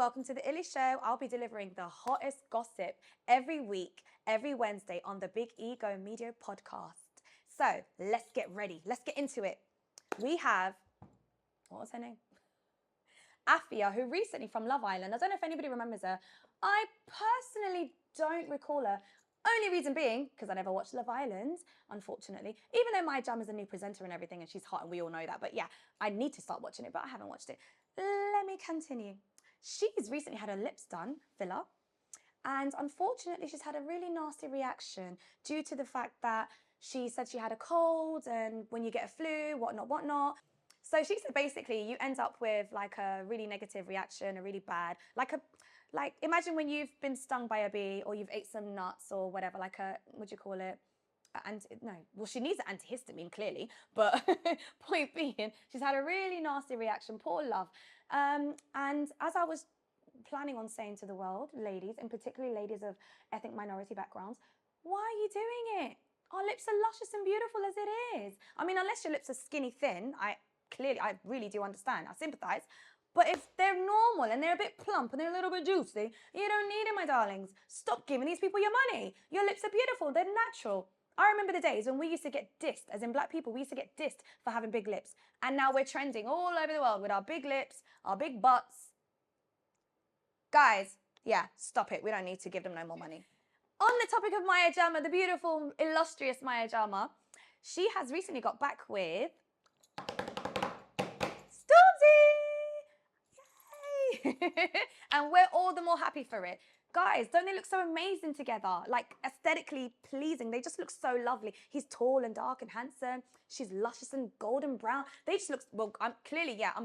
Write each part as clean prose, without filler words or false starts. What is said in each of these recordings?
welcome to the Illy Show. I'll be delivering the hottest gossip every week, every Wednesday on the Big Ego Media podcast. So let's get ready. Let's get into it. We have, what was her name? Afia, who recently from Love Island. I don't know if anybody remembers her. I personally don't recall her. Only reason being, because I never watched Love Island, unfortunately. Even though Maya Jam is a new presenter and everything, and she's hot, and we all know that. But yeah, I need to start watching it, but I haven't watched it. Let me continue. She's recently had her lips done, filler. And unfortunately, she's had a really nasty reaction due to the fact that she said she had a cold, and when you get a flu, whatnot. So she said basically you end up with like a really negative reaction, a really bad, like imagine when you've been stung by a bee or you've ate some nuts or whatever, like a, what do you call it? Well, she needs an antihistamine clearly, but point being, she's had a really nasty reaction, poor love. And as I was planning on saying to the world, ladies, and particularly ladies of ethnic minority backgrounds, why are you doing it? Our lips are luscious and beautiful as it is. I mean, unless your lips are skinny thin, I really do understand. I sympathize. But if they're normal and they're a bit plump and they're a little bit juicy, you don't need it, my darlings. Stop giving these people your money. Your lips are beautiful. They're natural. I remember the days when we used to get dissed, as in black people, we used to get dissed for having big lips. And now we're trending all over the world with our big lips, our big butts. Guys, yeah, stop it. We don't need to give them no more money. On the topic of Maya Jama, the beautiful, illustrious Maya Jama, she has recently got back with Stormzy! Yay! And we're all the more happy for it. Guys, don't they look so amazing together? Like, aesthetically pleasing. They just look so lovely. He's tall and dark and handsome. She's luscious and golden brown. They just look, well, I'm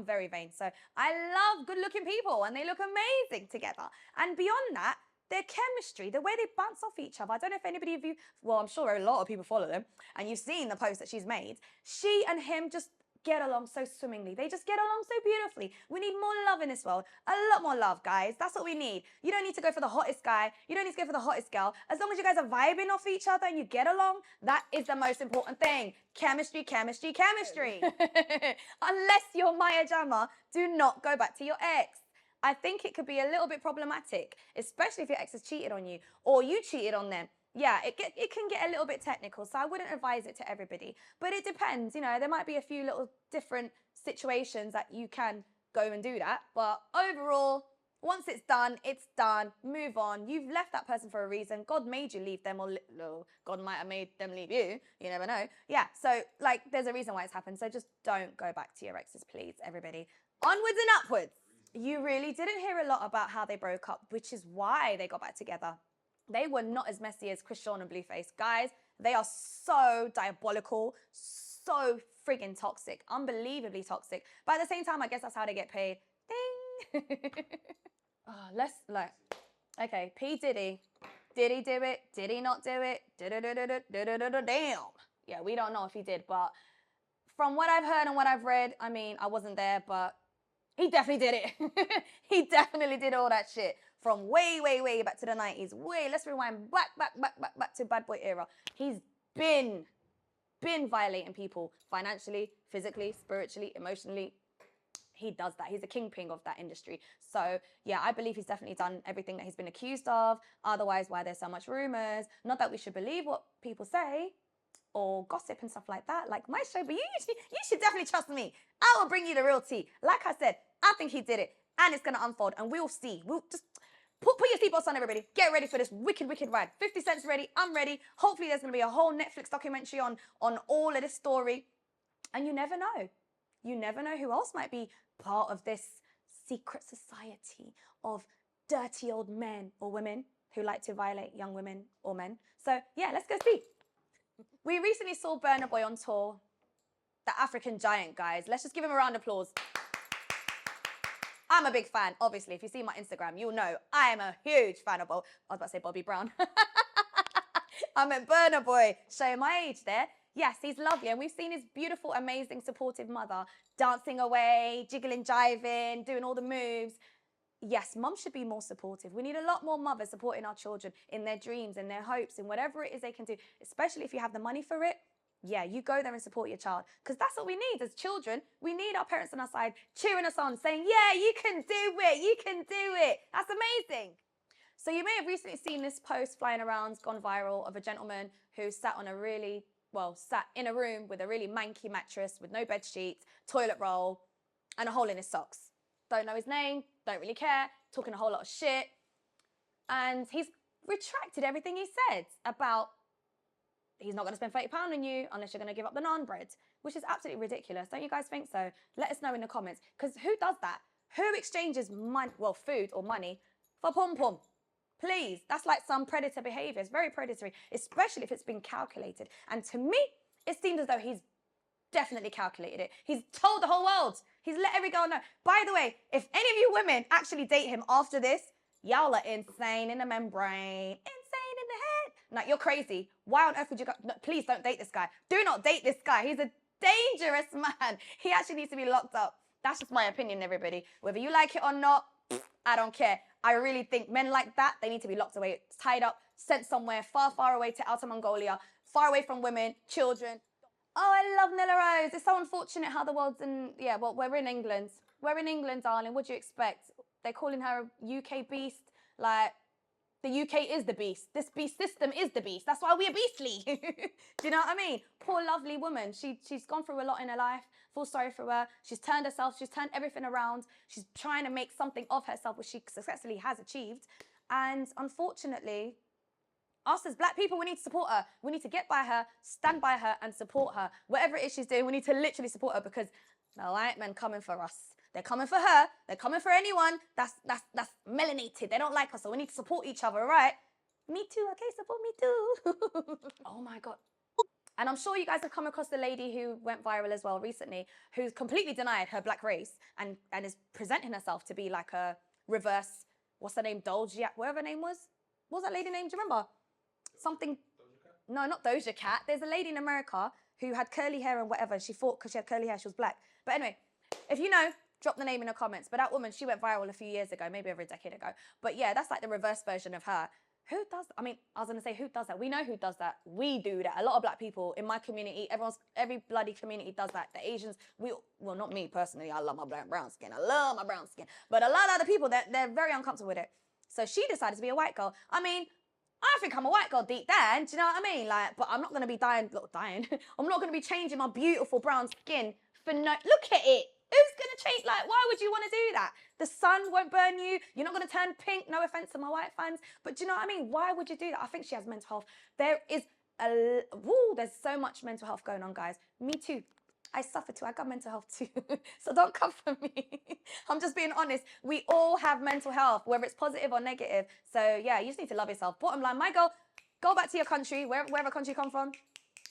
very vain. So I love good-looking people, and they look amazing together. And beyond that, their chemistry, the way they bounce off each other. I don't know if anybody of you, well, I'm sure a lot of people follow them, and you've seen the post that she's made. She and him just get along so swimmingly. They just get along so beautifully. We need more love in this world. A lot more love, guys. That's what we need. You don't need to go for the hottest guy. You don't need to go for the hottest girl. As long as you guys are vibing off each other and you get along, that is the most important thing. Chemistry, chemistry, chemistry. Unless you're Maya Jama, do not go back to your ex. I think it could be a little bit problematic, especially if your ex has cheated on you or you cheated on them. Yeah, it can get a little bit technical, so I wouldn't advise it to everybody. But it depends, you know, there might be a few little different situations that you can go and do that. But overall, once it's done, move on. You've left that person for a reason. God made you leave them, or God might have made them leave you. You never know. Yeah, so like there's a reason why it's happened. So just don't go back to your exes, please, everybody. Onwards and upwards. You really didn't hear a lot about how they broke up, which is why they got back together. They were not as messy as Christian and Blueface. Guys, they are so diabolical, so friggin' toxic, unbelievably toxic. But at the same time, I guess that's how they get paid. Ding! Okay, P. Diddy. Did he do it? Did he not do it? Damn. Yeah, we don't know if he did, but from what I've heard and what I've read, I mean, I wasn't there, but he definitely did it. He definitely did all that shit. From way back to the 90s. Let's rewind back to Bad Boy era. He's been violating people financially, physically, spiritually, emotionally. He does that. He's a kingpin of that industry. So yeah, I believe he's definitely done everything that he's been accused of. Otherwise, why there's so much rumors? Not that we should believe what people say or gossip and stuff like that, like my show, but you should definitely trust me. I will bring you the real tea. Like I said, I think he did it, and it's gonna unfold, and we'll see. We'll just put your seatbelts on, everybody. Get ready for this wicked ride. 50 Cent's ready. I'm ready. Hopefully, there's gonna be a whole Netflix documentary on all of this story, and you never know. You never know who else might be part of this secret society of dirty old men or women who like to violate young women or men. So yeah, let's go see. We recently saw Burna Boy on tour, the African giant, guys. Let's just give him a round of applause. I'm a big fan, obviously. If you see my Instagram, you'll know I am a huge fan of I was about to say Bobby Brown. I meant Burna Boy, showing my age there. Yes, he's lovely. And we've seen his beautiful, amazing, supportive mother dancing away, jiggling, jiving, doing all the moves. Yes, mum should be more supportive. We need a lot more mothers supporting our children in their dreams, in their hopes, in whatever it is they can do, especially if you have the money for it. yeah, you go there and support your child. Because that's what we need as children. We need our parents on our side cheering us on, saying, yeah, you can do it. You can do it. That's amazing. So you may have recently seen this post flying around, gone viral, of a gentleman who sat in a room with a really manky mattress with no bed sheets, toilet roll, and a hole in his socks. Don't know his name, don't really care, talking a whole lot of shit. And he's retracted everything he said about he's not going to spend £30 on you unless you're going to give up the naan bread, which is absolutely ridiculous. Don't you guys think so? Let us know in the comments. Because who does that? Who exchanges food or money for pom-pom? Please, that's like some predator behavior. It's very predatory, especially if it's been calculated. And to me, it seems as though he's definitely calculated it. He's told the whole world. He's let every girl know. By the way, if any of you women actually date him after this, y'all are insane in the membrane. Insane in the head. Like, you're crazy. Why on earth would you go? No, please don't date this guy. Do not date this guy. He's a dangerous man. He actually needs to be locked up. That's just my opinion, everybody. Whether you like it or not, I don't care. I really think men like that, they need to be locked away, tied up, sent somewhere far, far away to Outer Mongolia, far away from women, children. Oh, I love Nella Rose. It's so unfortunate how the world's we're in England. We're in England, darling. What do you expect? They're calling her a UK beast. Like, the UK is the beast. This beast system is the beast. That's why we're beastly. Do you know what I mean? Poor lovely woman. She's gone through a lot in her life. Feel sorry for her. She's turned everything around. She's trying to make something of herself, which she successfully has achieved. And unfortunately, us as black people, we need to support her. We need to get by her, stand by her, and support her. Whatever it is she's doing, we need to literally support her, because the white men coming for us. They're coming for her. They're coming for anyone that's melanated. They don't like us, so we need to support each other, all right? Me too, okay? Support me too. Oh my God. And I'm sure you guys have come across the lady who went viral as well recently, who's completely denied her black race and is presenting herself to be like a reverse, what's her name, Doja, whatever her name was. What was that lady name? Do you remember? Something, no, not Doja Cat. There's a lady in America who had curly hair and whatever. She thought because she had curly hair, she was black. But anyway, if you know, drop the name in the comments. But that woman, she went viral a few years ago, maybe over a decade ago. But yeah, that's like the reverse version of her. Who does that? I mean, I was going to say, who does that? We know who does that. We do that. A lot of black people in my community, every bloody community does that. The Asians, well, not me personally. I love my brown skin. I love my brown skin. But a lot of other people, they're very uncomfortable with it. So she decided to be a white girl. I mean, I think I'm a white girl deep down. Do you know what I mean? Like, but I'm not going to be dying. I'm not going to be changing my beautiful brown skin for no. Look at it. Who's going to change? Like, why would you want to do that? The sun won't burn you. You're not going to turn pink. No offense to my white fans. But do you know what I mean? Why would you do that? I think she has mental health. There's so much mental health going on, guys. Me too. I suffer too. I got mental health too. So don't come for me. I'm just being honest. We all have mental health, whether it's positive or negative. So yeah, you just need to love yourself. Bottom line, my girl, go back to your country, wherever country you come from.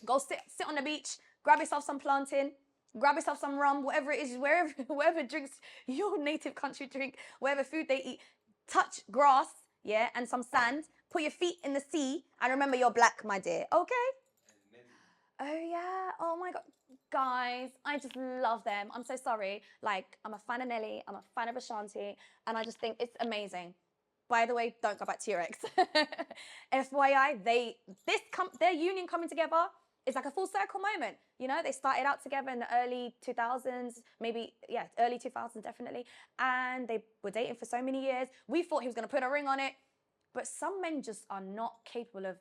Go sit on the beach, grab yourself some plantain, grab yourself some rum, whatever it is, wherever drinks your native country drink, whatever food they eat. Touch grass, yeah, and some sand. Put your feet in the sea, and remember you're black, my dear. Okay? Oh yeah. Oh my God. Guys, I just love them. I'm so sorry. Like, I'm a fan of Nelly. I'm a fan of Ashanti. And I just think it's amazing. By the way, don't go back to your ex. FYI, their union coming together is like a full circle moment. You know, they started out together in the early 2000s, early 2000s, definitely. And they were dating for so many years. We thought he was going to put a ring on it. But some men just are not capable of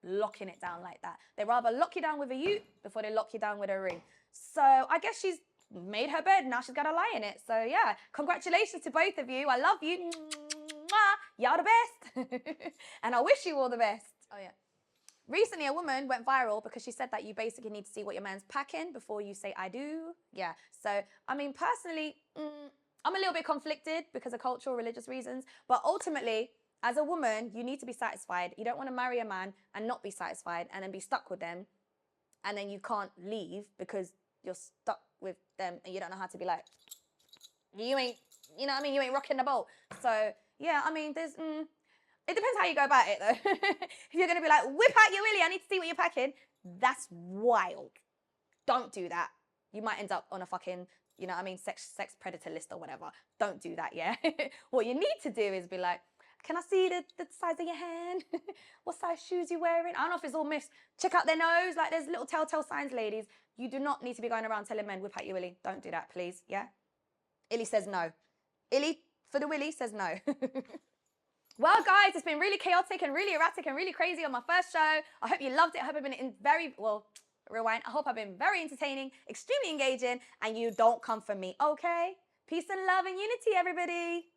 locking it down like that. They rather lock you down with a ute before they lock you down with a ring. So I guess she's made her bed. Now she's got to lie in it. So yeah, congratulations to both of you. I love you. Y'all the best. And I wish you all the best. Oh yeah. Recently, a woman went viral because she said that you basically need to see what your man's packing before you say I do. Yeah. So, I mean, personally, I'm a little bit conflicted because of cultural, religious reasons. But ultimately, as a woman, you need to be satisfied. You don't want to marry a man and not be satisfied and then be stuck with them. And then you can't leave because you're stuck with them and you don't know how to be like, you ain't, you know what I mean? You ain't rocking the boat. So, yeah, I mean, it depends how you go about it, though. If you're going to be like, whip out your willy, I need to see what you're packing, that's wild. Don't do that. You might end up on a fucking, you know what I mean, sex predator list or whatever. Don't do that, yeah? What you need to do is be like, Can I see the size of your hand? What size shoes you wearing? I don't know if it's all myths. Check out their nose. Like, there's little telltale signs, ladies. You do not need to be going around telling men, whip out your willy. Don't do that, please. Yeah? Illy says no. Illy, for the willy, says no. Well, guys, it's been really chaotic and really erratic and really crazy on my first show. I hope you loved it. I hope I've been rewind. I hope I've been very entertaining, extremely engaging, and you don't come for me, okay? Peace and love and unity, everybody.